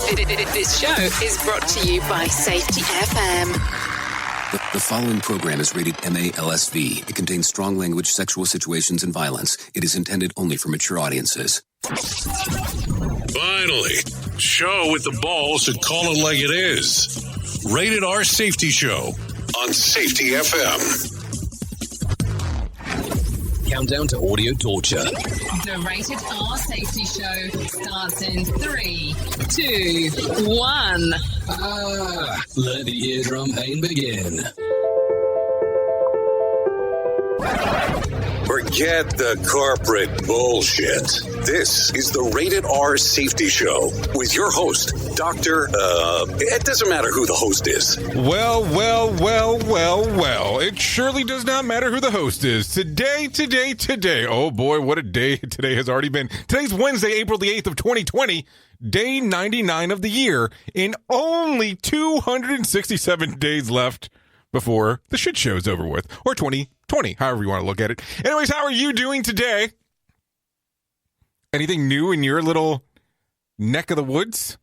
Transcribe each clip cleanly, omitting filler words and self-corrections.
This show is brought to you by Safety FM. The following program is rated MALSV. It contains strong language, sexual situations, and violence. It is intended only for mature audiences. Finally, show with the balls to call it like it is. Rated R Safety Show on Safety FM. Countdown to audio torture. The Rated R Safety Show starts in 3, 2, 1. Let the eardrum pain begin. Forget the corporate bullshit. This is the Rated R Safety Show with your host, Dr. It doesn't matter who the host is. Well. It surely does not matter who the host is. Today. Oh boy, what a day today has already been. Today's Wednesday, April the 8th of 2020. Day 99 of the year. And only 267 days left before the shit show's over with. Or 2020, however you want to look at it. Anyways, how are you doing today? Anything new in your little neck of the woods?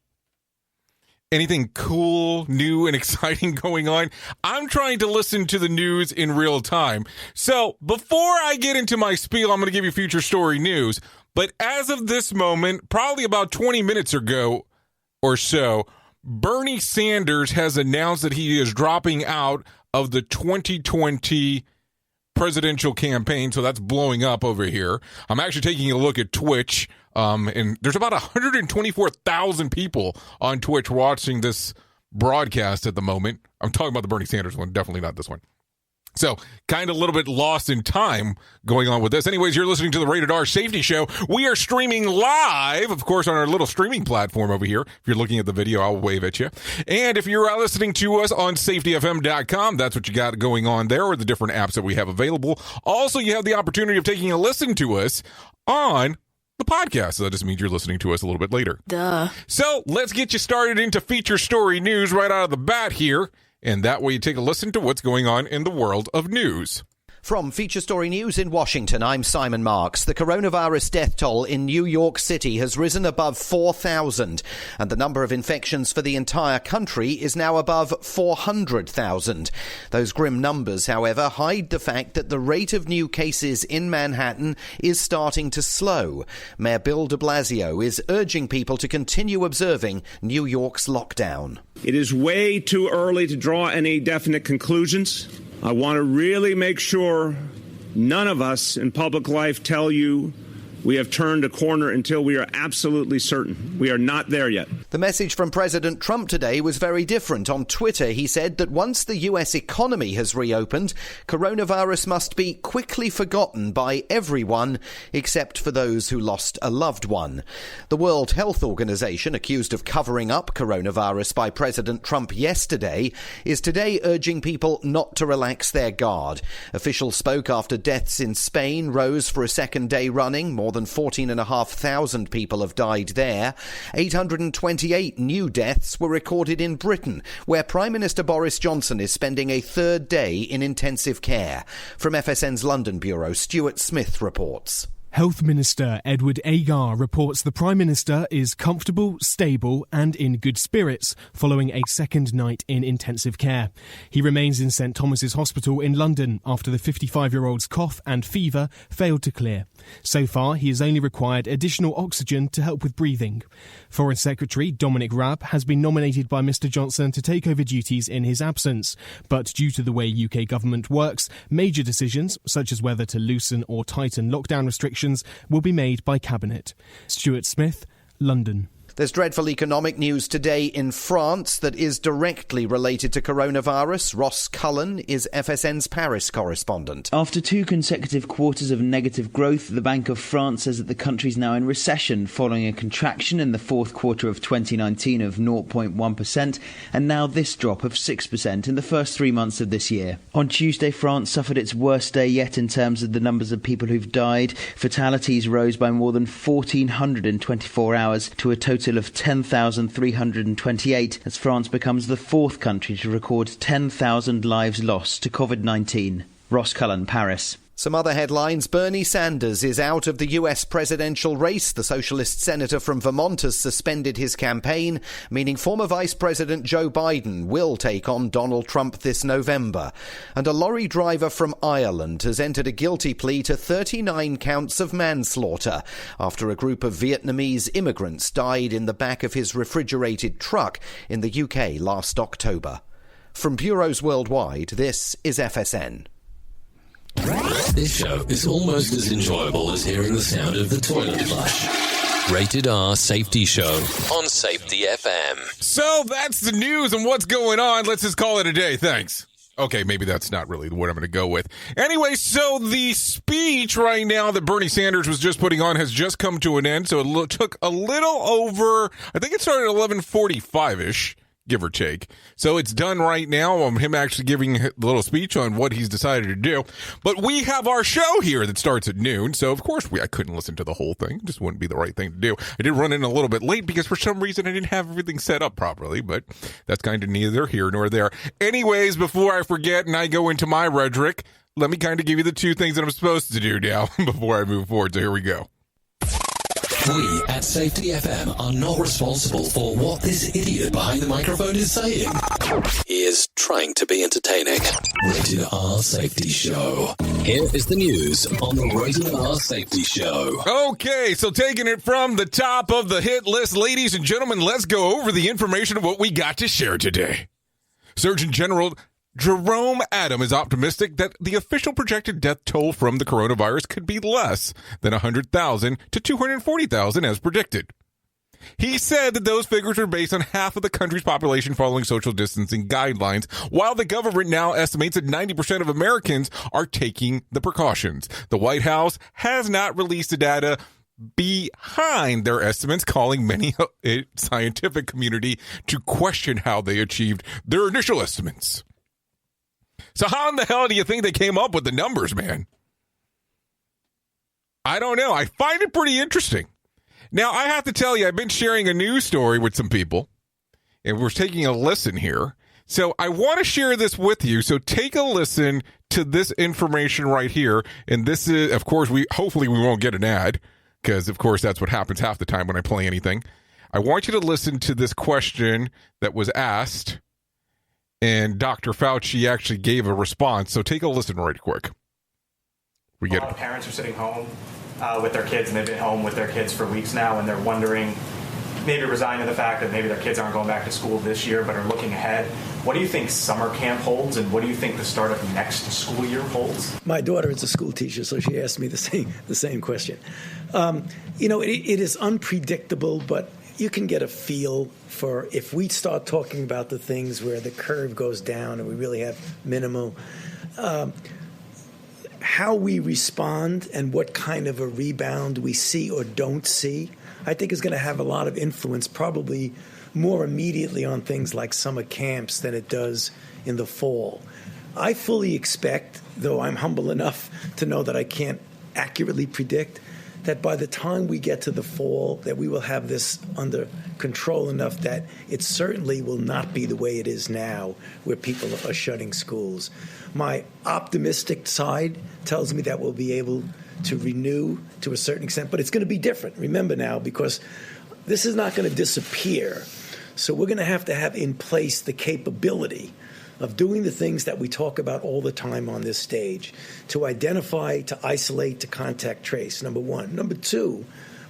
Anything cool, new, and exciting going on? I'm trying to listen to the news in real time. So before I get into my spiel, I'm going to give you future story news. But as of this moment, probably about 20 minutes ago or so, Bernie Sanders has announced that he is dropping out of the 2020 presidential campaign. So that's blowing up over here. I'm actually taking a look at Twitch. And there's about 124,000 people on Twitch watching this broadcast at the moment. I'm talking about the Bernie Sanders one, definitely not this one. So kind of a little bit lost in time going on with this. Anyways, you're listening to the Rated R Safety Show. We are streaming live, of course, on our little streaming platform over here. If you're looking at the video, I'll wave at you. And if you're listening to us on safetyfm.com, that's what you got going on there, or the different apps that we have available. Also, you have the opportunity of taking a listen to us on the podcast. So that just means you're listening to us a little bit later. Duh. So let's get you started into feature story news right out of the bat here. And that way you take a listen to what's going on in the world of news. From Feature Story News in Washington, I'm Simon Marks. The coronavirus death toll in New York City has risen above 4,000, and the number of infections for the entire country is now above 400,000. Those grim numbers, however, hide the fact that the rate of new cases in Manhattan is starting to slow. Mayor Bill de Blasio is urging people to continue observing New York's lockdown. It is way too early to draw any definite conclusions. I want to really make sure none of us in public life tell you we have turned a corner until we are absolutely certain. We are not there yet. The message from President Trump today was very different. On Twitter, he said that once the U.S. economy has reopened, coronavirus must be quickly forgotten by everyone except for those who lost a loved one. The World Health Organization, accused of covering up coronavirus by President Trump yesterday, is today urging people not to relax their guard. Officials spoke after deaths in Spain rose for a second day running. More than 14,500 people have died there. 828 new deaths were recorded in Britain, where Prime Minister Boris Johnson is spending a third day in intensive care. From FSN's London bureau, Stuart Smith reports. Health Minister Edward Agar reports the Prime Minister is comfortable, stable and in good spirits following a second night in intensive care. He remains in St Thomas's Hospital in London after the 55-year-old's cough and fever failed to clear. So far, he has only required additional oxygen to help with breathing. Foreign Secretary Dominic Raab has been nominated by Mr Johnson to take over duties in his absence. But due to the way UK government works, major decisions, such as whether to loosen or tighten lockdown restrictions, will be made by Cabinet. Stuart Smith, London. There's dreadful economic news today in France that is directly related to coronavirus. Ross Cullen is FSN's Paris correspondent. After two consecutive quarters of negative growth, the Bank of France says that the country is now in recession following a contraction in the fourth quarter of 2019 of 0.1% and now this drop of 6% in the first 3 months of this year. On Tuesday, France suffered its worst day yet in terms of the numbers of people who've died. Fatalities rose by more than 1,400 in 24 hours to a total of 10,328 as France becomes the fourth country to record 10,000 lives lost to COVID-19. Ross Cullen, Paris. Some other headlines. Bernie Sanders is out of the US presidential race. The socialist senator from Vermont has suspended his campaign, meaning former Vice President Joe Biden will take on Donald Trump this November. And a lorry driver from Ireland has entered a guilty plea to 39 counts of manslaughter after a group of Vietnamese immigrants died in the back of his refrigerated truck in the UK last October. From bureaus worldwide, this is FSN. This show is almost as enjoyable as hearing the sound of the toilet flush. Rated R Safety Show on Safety FM. So that's the news and what's going on. Let's just call it a day. Thanks. Okay, maybe that's not really what I'm going to go with. Anyway, so the speech right now that Bernie Sanders was just putting on has just come to an end. So it took a little over, I think it started at 11:45-ish. Give or take. So it's done right now on him actually giving a little speech on what he's decided to do. But we have our show here that starts at noon. So, of course, I couldn't listen to the whole thing. It just wouldn't be the right thing to do. I did run in a little bit late because for some reason I didn't have everything set up properly. But that's kind of neither here nor there. Anyways, before I forget and I go into my rhetoric, let me kind of give you the two things that I'm supposed to do now before I move forward. So here we go. We at Safety FM are not responsible for what this idiot behind the microphone is saying. He is trying to be entertaining. Rated R Safety Show. Here is the news on the Rated R Safety Show. Okay, so taking it from the top of the hit list, ladies and gentlemen, let's go over the information of what we got to share today. Surgeon General Jerome Adams is optimistic that the official projected death toll from the coronavirus could be less than 100,000 to 240,000 as predicted. He said that those figures are based on half of the country's population following social distancing guidelines, while the government now estimates that 90% of Americans are taking the precautions. The White House has not released the data behind their estimates, calling many scientific community to question how they achieved their initial estimates. So how in the hell do you think they came up with the numbers, man? I don't know. I find it pretty interesting. Now, I have to tell you, I've been sharing a news story with some people, and we're taking a listen here. So I want to share this with you. So take a listen to this information right here. And this is, of course, hopefully we won't get an ad, because, of course, that's what happens half the time when I play anything. I want you to listen to this question that was asked. And Dr. Fauci actually gave a response. So take a listen right quick. A lot of parents are sitting home with their kids, and they've been home with their kids for weeks now, and they're wondering, maybe resigned to the fact that maybe their kids aren't going back to school this year, but are looking ahead. What do you think summer camp holds, and what do you think the start of next school year holds? My daughter is a school teacher, so she asked me the same question. It is unpredictable, but you can get a feel for if we start talking about the things where the curve goes down and we really have minimal, how we respond and what kind of a rebound we see or don't see, I think is going to have a lot of influence, probably more immediately on things like summer camps than it does in the fall. I fully expect, though I'm humble enough to know that I can't accurately predict, that by the time we get to the fall, that we will have this under control enough that it certainly will not be the way it is now, where people are shutting schools. My optimistic side tells me that we'll be able to renew to a certain extent, but it's going to be different. Remember now, because this is not going to disappear. So we're going to have in place the capability of doing the things that we talk about all the time on this stage, to identify, to isolate, to contact trace, number one. Number two,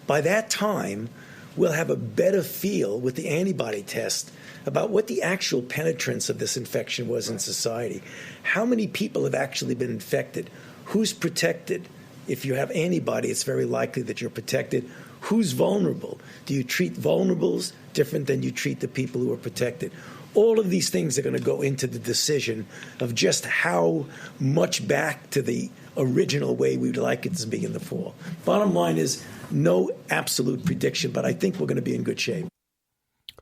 by that time, we'll have a better feel with the antibody test about what the actual penetrance of this infection was in society. How many people have actually been infected? Who's protected? If you have antibody, it's very likely that you're protected. Who's vulnerable? Do you treat vulnerables different than you treat the people who are protected? All of these things are going to go into the decision of just how much back to the original way we would like it to be in the fall. Bottom line is no absolute prediction, but I think we're going to be in good shape.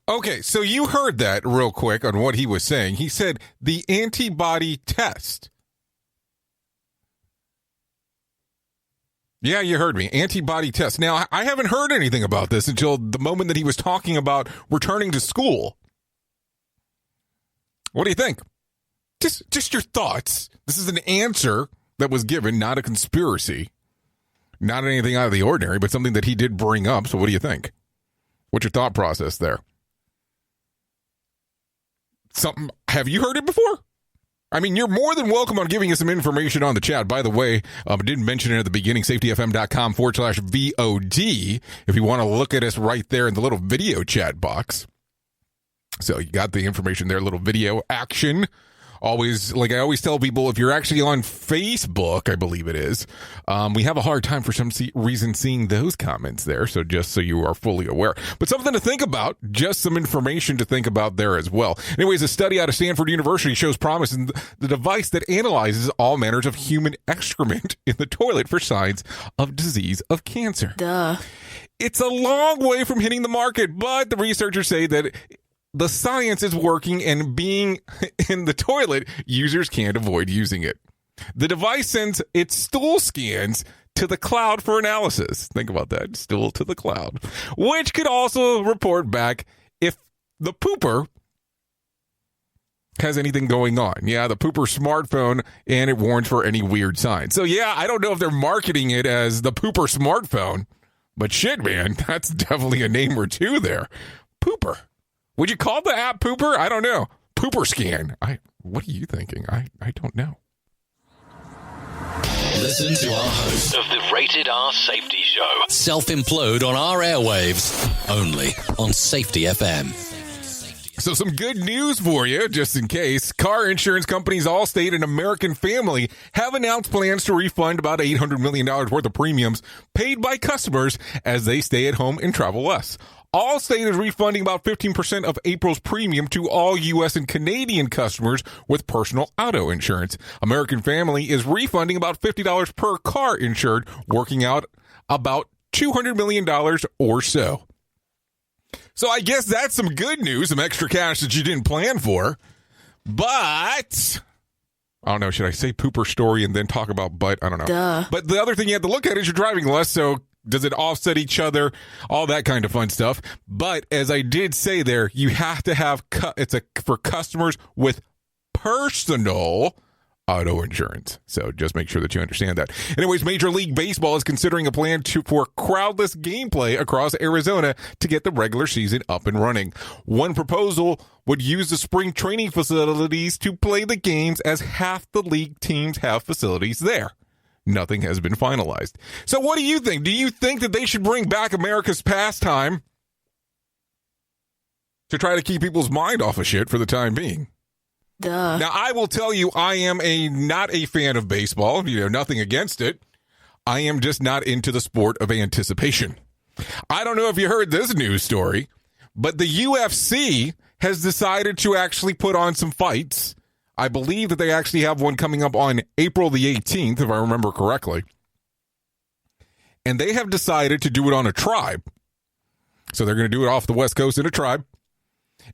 Okay, so you heard that real quick on what he was saying. He said the antibody test. Yeah, you heard me. Antibody test. Now, I haven't heard anything about this until the moment that he was talking about returning to school. What do you think? Just your thoughts. This is an answer that was given, not a conspiracy, not anything out of the ordinary, but something that he did bring up. So what do you think? What's your thought process there? Have you heard it before? I mean, you're more than welcome on giving us some information on the chat. By the way, I didn't mention it at the beginning, safetyfm.com/VOD, if you want to look at us right there in the little video chat box. So you got the information there, little video action. Always, like I always tell people, if you're actually on Facebook, I believe it is, we have a hard time for some reason seeing those comments there. So just so you are fully aware. But something to think about, just some information to think about there as well. Anyways, a study out of Stanford University shows promise in the device that analyzes all manners of human excrement in the toilet for signs of disease of cancer. Duh. It's a long way from hitting the market, but the researchers say that the science is working, and being in the toilet, users can't avoid using it. The device sends its stool scans to the cloud for analysis. Think about that, stool to the cloud, which could also report back if the pooper has anything going on. Yeah, the pooper smartphone, and it warns for any weird signs. So yeah, I don't know if they're marketing it as the pooper smartphone, but shit, man, that's definitely a name or two there. Pooper. Would you call the app Pooper? I don't know. Pooper scan. What are you thinking? I don't know. Listen to our host of the Rated R Safety Show self-implode on our airwaves, only on Safety FM. So some good news for you, just in case. Car insurance companies Allstate and American Family have announced plans to refund about $800 million worth of premiums paid by customers as they stay at home and travel less. Allstate is refunding about 15% of April's premium to all U.S. and Canadian customers with personal auto insurance. American Family is refunding about $50 per car insured, working out about $200 million or so. So I guess that's some good news, some extra cash that you didn't plan for. But I don't know, should I say pooper story and then talk about butt? I don't know. Duh. But the other thing you have to look at is you're driving less, so does it offset each other? All that kind of fun stuff. But as I did say there, you have to have, for customers with personal auto insurance. So just make sure that you understand that. Anyways, Major League Baseball is considering a plan for crowdless gameplay across Arizona to get the regular season up and running. One proposal would use the spring training facilities to play the games, as half the league teams have facilities there. Nothing has been finalized. So what do you think? Do you think that they should bring back America's pastime to try to keep people's mind off of shit for the time being? Duh. Now, I will tell you, I am not a fan of baseball. Nothing against it. I am just not into the sport of anticipation. I don't know if you heard this news story, but the UFC has decided to actually put on some fights. I believe that they actually have one coming up on April the 18th, if I remember correctly. And they have decided to do it on a tribe. So they're going to do it off the West Coast in a tribe.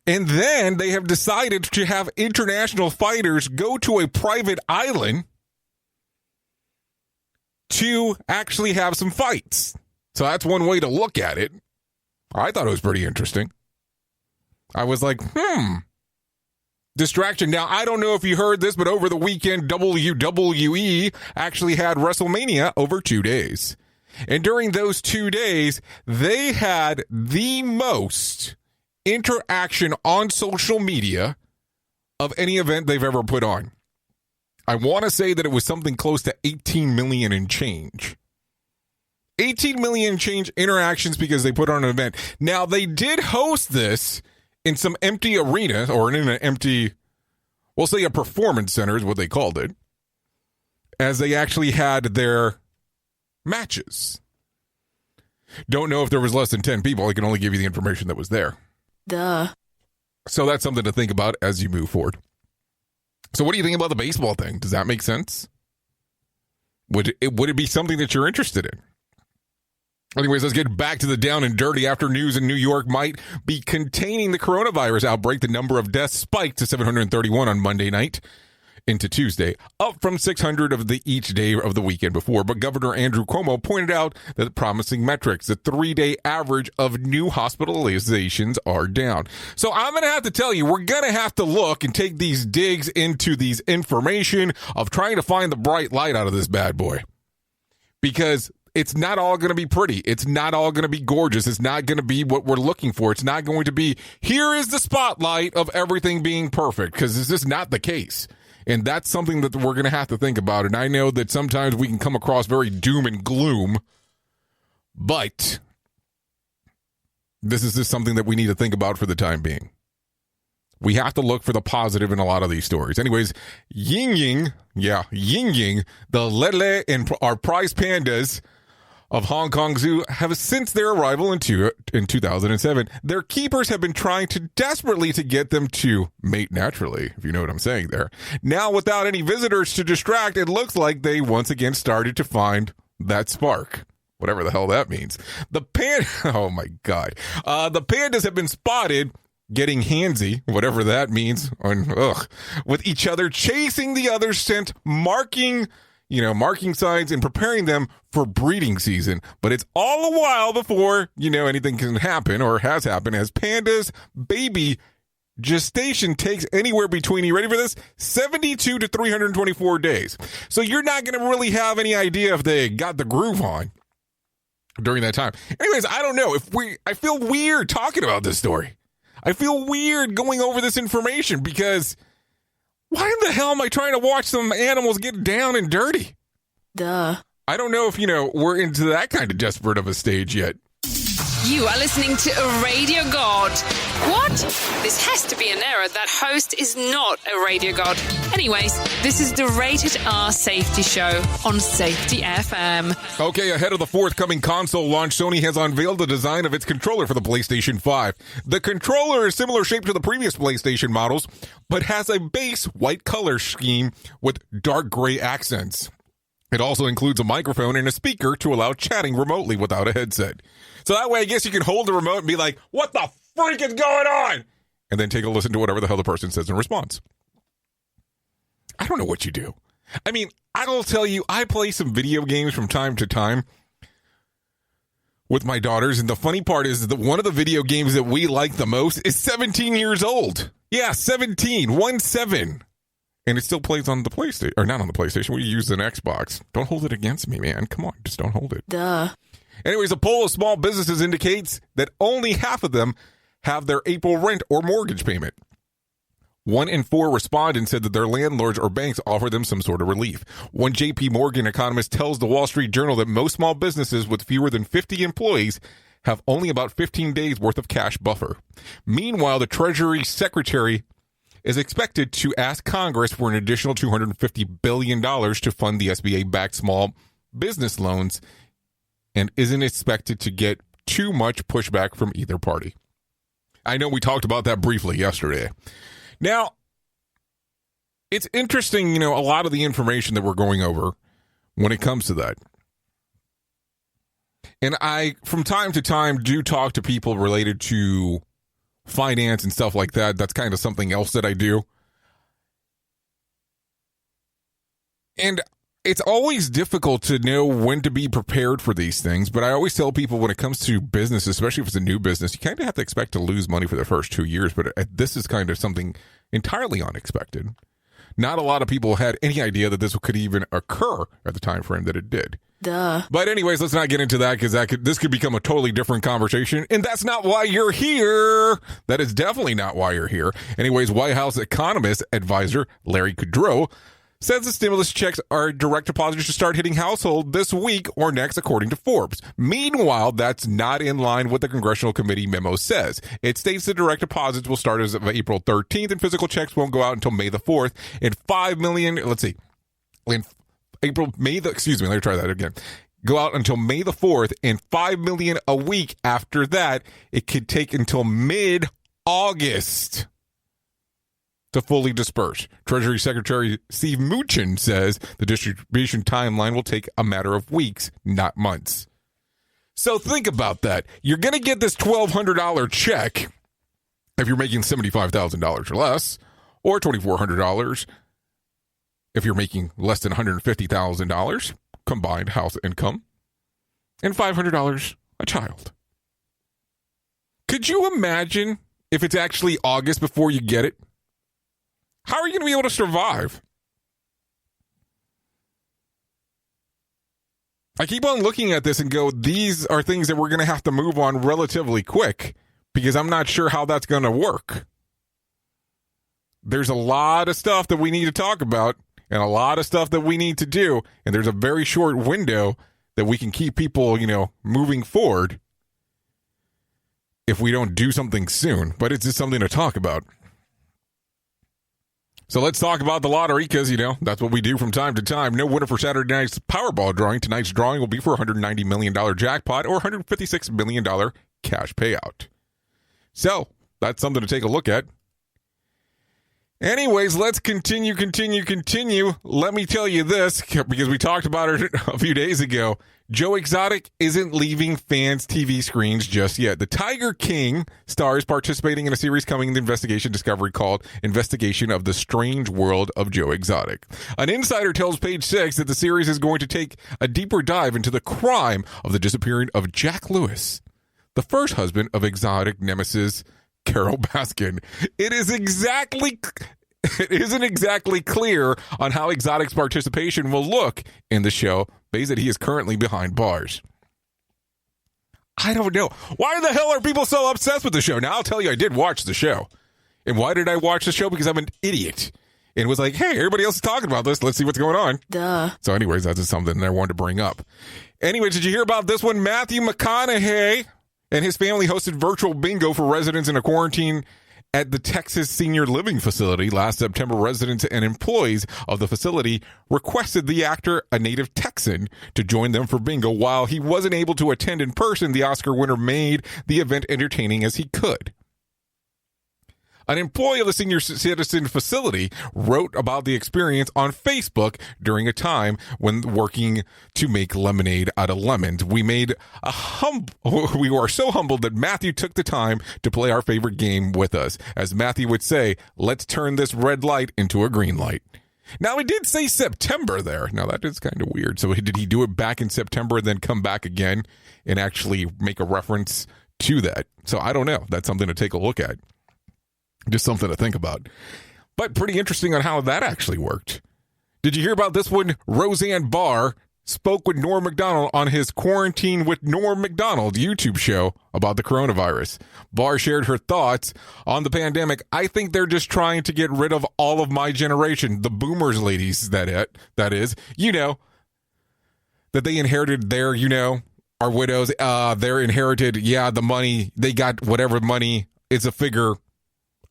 And then they have decided to have international fighters go to a private island to actually have some fights. So that's one way to look at it. I thought it was pretty interesting. I was like, distraction. Now, I don't know if you heard this, but over the weekend, WWE actually had WrestleMania over 2 days. And during those 2 days, they had the most interaction on social media of any event they've ever put on. I want to say that it was something close to 18 million and change. 18 million change interactions because they put on an event. Now, they did host this in some empty arena, or in an empty, we'll say a performance center is what they called it, as they actually had their matches. Don't know if there was less than 10 people. I can only give you the information that was there. Duh. So that's something to think about as you move forward. So what do you think about the baseball thing? Does that make sense? Would it be something that you're interested in? Anyways, let's get back to the down and dirty. After news in New York might be containing the coronavirus outbreak, the number of deaths spiked to 731 on Monday night into Tuesday, up from 600 of the each day of the weekend before. But Governor Andrew Cuomo pointed out that promising metrics, the 3-day average of new hospitalizations are down. So I'm going to have to tell you, we're going to have to look and take these digs into these information of trying to find the bright light out of this bad boy. Because it's not all going to be pretty. It's not all going to be gorgeous. It's not going to be what we're looking for. It's not going to be, here is the spotlight of everything being perfect, because this is not the case. And that's something that we're going to have to think about. And I know that sometimes we can come across very doom and gloom, but this is just something that we need to think about for the time being. We have to look for the positive in a lot of these stories. Anyways, Ying Ying, the Lele and our prize pandas of Hong Kong Zoo have, since their arrival in 2007, their keepers have been trying to desperately to get them to mate naturally, if you know what I'm saying there. Now, without any visitors to distract, it looks like they once again started to find that spark. Whatever the hell that means. Oh my God. The pandas have been spotted getting handsy, whatever that means, with each other, chasing the other scent, marking signs and preparing them for breeding season. But it's all a while before, anything can happen or has happened, as pandas' baby gestation takes anywhere between, you ready for this? 72 to 324 days. So you're not going to really have any idea if they got the groove on during that time. Anyways, I don't know. I feel weird talking about this story. I feel weird going over this information because why in the hell am I trying to watch some animals get down and dirty? Duh. I don't know if, we're into that kind of desperate of a stage yet. You are listening to a radio god. What? This has to be an error. That host is not a radio god. Anyways, this is the Rated R Safety Show on Safety FM. Okay, ahead of the forthcoming console launch, Sony has unveiled the design of its controller for the PlayStation 5. The controller is similar shape to the previous PlayStation models, but has a base white color scheme with dark gray accents. It also includes a microphone and a speaker to allow chatting remotely without a headset. So that way, I guess you can hold the remote and be like, what the freak is going on? And then take a listen to whatever the hell the person says in response. I don't know what you do. I mean, I will tell you, I play some video games from time to time with my daughters. And the funny part is that one of the video games that we like the most is 17 years old. Yeah, 17. And it still plays on the PlayStation, or not on the PlayStation. We use an Xbox. Don't hold it against me, man. Come on, just don't hold it. Duh. Anyways, a poll of small businesses indicates that only half of them have their April rent or mortgage payment. 1 in 4 respondents said that their landlords or banks offer them some sort of relief. One JP Morgan economist tells the Wall Street Journal that most small businesses with fewer than 50 employees have only about 15 days worth of cash buffer. Meanwhile, the Treasury Secretary is expected to ask Congress for an additional $250 billion to fund the SBA-backed small business loans and isn't expected to get too much pushback from either party. I know we talked about that briefly yesterday. Now, it's interesting, a lot of the information that we're going over when it comes to that. And I, from time to time, do talk to people related to finance and stuff like that. That's kind of something else that I do. And it's always difficult to know when to be prepared for these things, but I always tell people when it comes to business, especially if it's a new business, you kind of have to expect to lose money for the first 2 years, but this is kind of something entirely unexpected. Not a lot of people had any idea that this could even occur at the time frame that it did. Duh. But anyways, let's not get into that because this could become a totally different conversation, and that's not why you're here. That is definitely not why you're here. Anyways, White House economist advisor Larry Kudlow says the stimulus checks are direct depositors to start hitting households this week or next, according to Forbes. Meanwhile, that's not in line with what the Congressional Committee memo says. It states the direct deposits will start as of April 13th, and physical checks won't go out until May the 4th. And 5 million, go out until May the 4th, and 5 million a week after that. It could take until mid-August to fully disperse. Treasury Secretary Steve Mnuchin says the distribution timeline will take a matter of weeks, not months. So think about that. You're going to get this $1,200 check if you're making $75,000 or less, or $2,400. if you're making less than $150,000 combined house income, and $500 a child. Could you imagine if it's actually August before you get it? How are you going to be able to survive? I keep on looking at this and go, these are things that we're going to have to move on relatively quick because I'm not sure how that's going to work. There's a lot of stuff that we need to talk about and a lot of stuff that we need to do. And there's a very short window that we can keep people, moving forward if we don't do something soon. But it's just something to talk about. So let's talk about the lottery because, that's what we do from time to time. No winner for Saturday night's Powerball drawing. Tonight's drawing will be for a $190 million jackpot or $156 million cash payout. So that's something to take a look at. Anyways, let's continue. Let me tell you this, because we talked about it a few days ago. Joe Exotic isn't leaving fans' TV screens just yet. The Tiger King star is participating in a series coming in the investigation Discovery called Investigation of the Strange World of Joe Exotic. An insider tells Page Six that the series is going to take a deeper dive into the crime of the disappearing of Jack Lewis, the first husband of Exotic nemesis Carol Baskin. It isn't exactly clear on how Exotic's participation will look in the show, based that he is currently behind bars. I don't know. Why the hell are people so obsessed with the show? Now, I'll tell you, I did watch the show. And why did I watch the show? Because I'm an idiot. And was like, hey, everybody else is talking about this. Let's see what's going on. Duh. So anyways, that's just something that I wanted to bring up. Anyways, did you hear about this one? Matthew McConaughey and his family hosted virtual bingo for residents in a quarantine at the Texas Senior Living Facility. Last September, residents and employees of the facility requested the actor, a native Texan, to join them for bingo. While he wasn't able to attend in person, the Oscar winner made the event entertaining as he could. An employee of the senior citizen facility wrote about the experience on Facebook during a time when working to make lemonade out of lemons. We were so humbled that Matthew took the time to play our favorite game with us. As Matthew would say, let's turn this red light into a green light. Now, he did say September there. Now, that is kind of weird. So did he do it back in September and then come back again and actually make a reference to that? So I don't know. That's something to take a look at. Just something to think about. But pretty interesting on how that actually worked. Did you hear about this one? Roseanne Barr spoke with Norm Macdonald on his Quarantine with Norm Macdonald YouTube show about the coronavirus. Barr shared her thoughts on the pandemic. I think they're just trying to get rid of all of my generation, the boomers ladies, that is, that they inherited their, our widows, they're inherited, the money, they got whatever money, it's a figure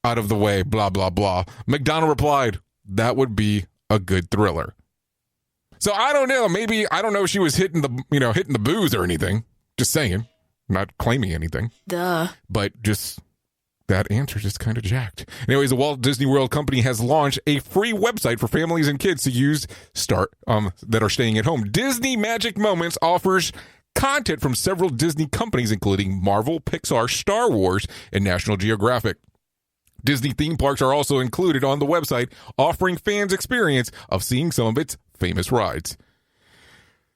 out of the way, blah, blah, blah. McDonald replied, that would be a good thriller. So I don't know. Maybe, I don't know if she was hitting the booze or anything. Just saying. Not claiming anything. Duh. But just that answer just kind of jacked. Anyways, the Walt Disney World Company has launched a free website for families and kids to use that are staying at home. Disney Magic Moments offers content from several Disney companies, including Marvel, Pixar, Star Wars, and National Geographic. Disney theme parks are also included on the website, offering fans experience of seeing some of its famous rides.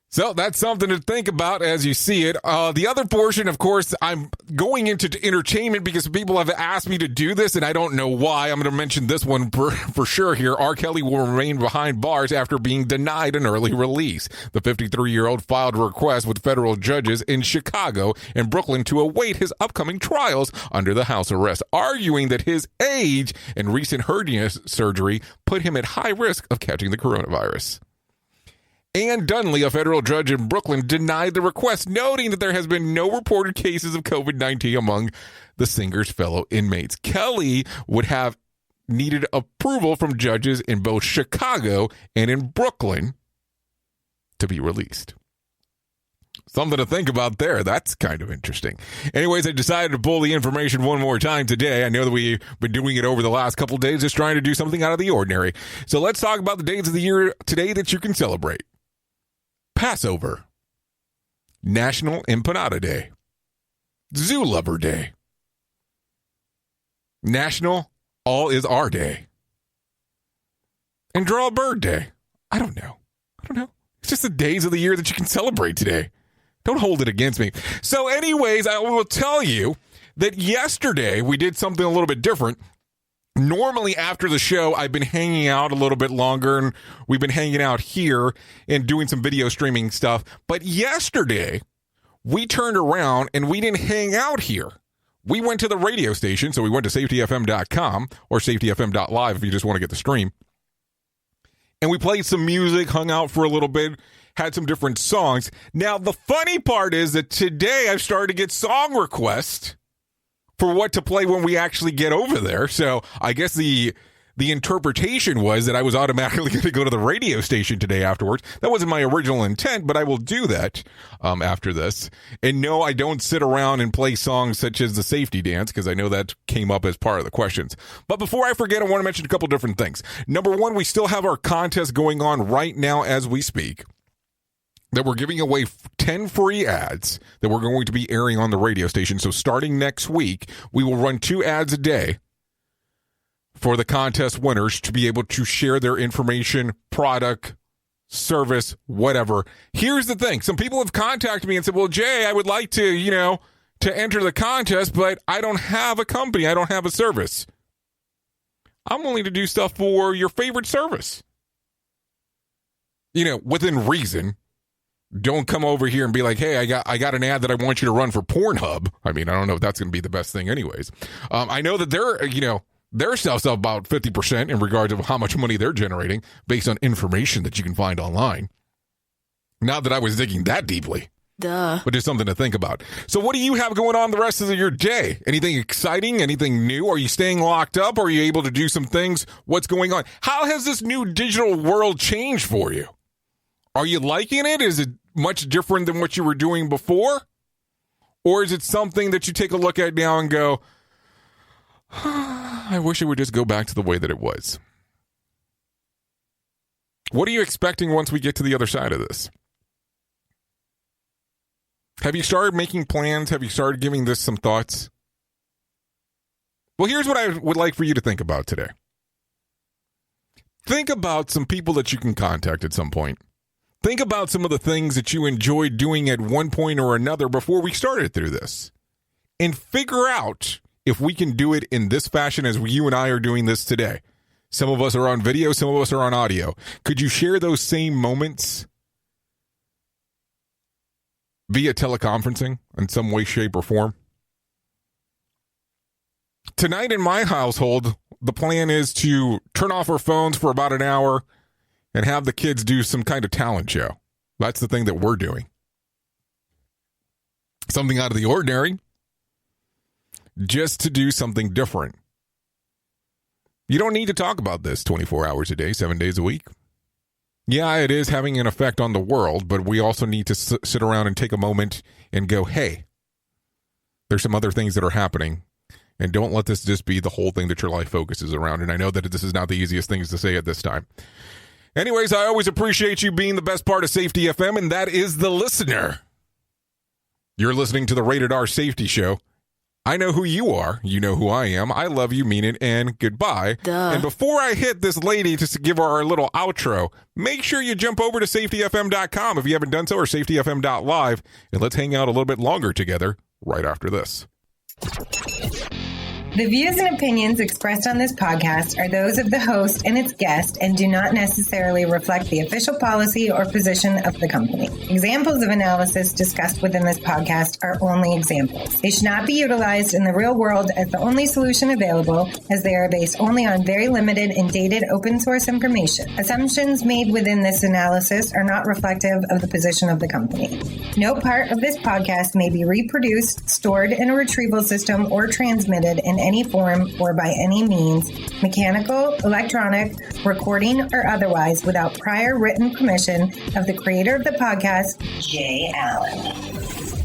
So that's something to think about as you see it. The other portion, of course, I'm going into entertainment because people have asked me to do this, and I don't know why. I'm going to mention this one for sure here. R. Kelly will remain behind bars after being denied an early release. The 53-year-old filed a request with federal judges in Chicago and Brooklyn to await his upcoming trials under the house arrest, arguing that his age and recent hernia surgery put him at high risk of catching the coronavirus. Ann Dunley, a federal judge in Brooklyn, denied the request, noting that there has been no reported cases of COVID-19 among the singer's fellow inmates. Kelly would have needed approval from judges in both Chicago and in Brooklyn to be released. Something to think about there. That's kind of interesting. Anyways, I decided to pull the information one more time today. I know that we've been doing it over the last couple of days, just trying to do something out of the ordinary. So let's talk about the days of the year today that you can celebrate. Passover, National Empanada Day, Zoo Lover Day, National All Is Our Day, and draw a bird day. I don't know. It's just the days of the year that you can celebrate today. Don't hold it against me. So anyways, I will tell you that yesterday we did something a little bit different. Normally after the show, I've been hanging out a little bit longer, and we've been hanging out here and doing some video streaming stuff. But yesterday, we turned around and we didn't hang out here. We went to the radio station, so we went to safetyfm.com or safetyfm.live if you just want to get the stream. And we played some music, hung out for a little bit, had some different songs. Now, the funny part is that today I've started to get song requests for what to play when we actually get over there. So I guess the interpretation was that I was automatically going to go to the radio station today afterwards. That wasn't my original intent, but I will do that after this. And no, I don't sit around and play songs such as the safety dance, because I know that came up as part of the questions. But before I forget, I want to mention a couple different things. Number one, we still have our contest going on right now as we speak, that we're giving away 10 free ads that we're going to be airing on the radio station. So starting next week, we will run 2 ads a day for the contest winners to be able to share their information, product, service, whatever. Here's the thing. Some people have contacted me and said, well, Jay, I would like to, to enter the contest, but I don't have a company. I don't have a service. I'm willing to do stuff for your favorite service. Within reason. Don't come over here and be like, hey, I got an ad that I want you to run for Pornhub. I mean, I don't know if that's going to be the best thing anyways. I know that their stuff's up about 50% in regards of how much money they're generating based on information that you can find online. Not that I was digging that deeply. Duh. But just something to think about. So what do you have going on the rest of your day? Anything exciting? Anything new? Are you staying locked up? Are you able to do some things? What's going on? How has this new digital world changed for you? Are you liking it? Is it much different than what you were doing before? Or is it something that you take a look at now and go, I wish it would just go back to the way that it was? What are you expecting once we get to the other side of this? Have you started making plans? Have you started giving this some thoughts? Well, here's what I would like for you to think about today. Think about some people that you can contact at some point. Think about some of the things that you enjoyed doing at one point or another before we started through this. And figure out if we can do it in this fashion as you and I are doing this today. Some of us are on video, some of us are on audio. Could you share those same moments via teleconferencing in some way, shape, or form? Tonight in my household, the plan is to turn off our phones for about an hour and have the kids do some kind of talent show. That's the thing that we're doing. Something out of the ordinary, just to do something different. You don't need to talk about this 24 hours a day, 7 days a week. Yeah, it is having an effect on the world, but we also need to sit around and take a moment and go, hey, there's some other things that are happening, and don't let this just be the whole thing that your life focuses around. And I know that this is not the easiest things to say at this time. Anyways, I always appreciate you being the best part of Safety FM, and that is the listener. You're listening to the Rated R Safety Show. I know who you are. You know who I am. I love you, mean it, and goodbye. Duh. And before I hit this lady to give her our little outro, make sure you jump over to safetyfm.com if you haven't done so, or safetyfm.live, and let's hang out a little bit longer together right after this. The views and opinions expressed on this podcast are those of the host and its guest and do not necessarily reflect the official policy or position of the company. Examples of analysis discussed within this podcast are only examples. They should not be utilized in the real world as the only solution available, as they are based only on very limited and dated open source information. Assumptions made within this analysis are not reflective of the position of the company. No part of this podcast may be reproduced, stored in a retrieval system, or transmitted in any form or by any means, mechanical, electronic, recording, or otherwise, without prior written permission of the creator of the podcast, Jay Allen.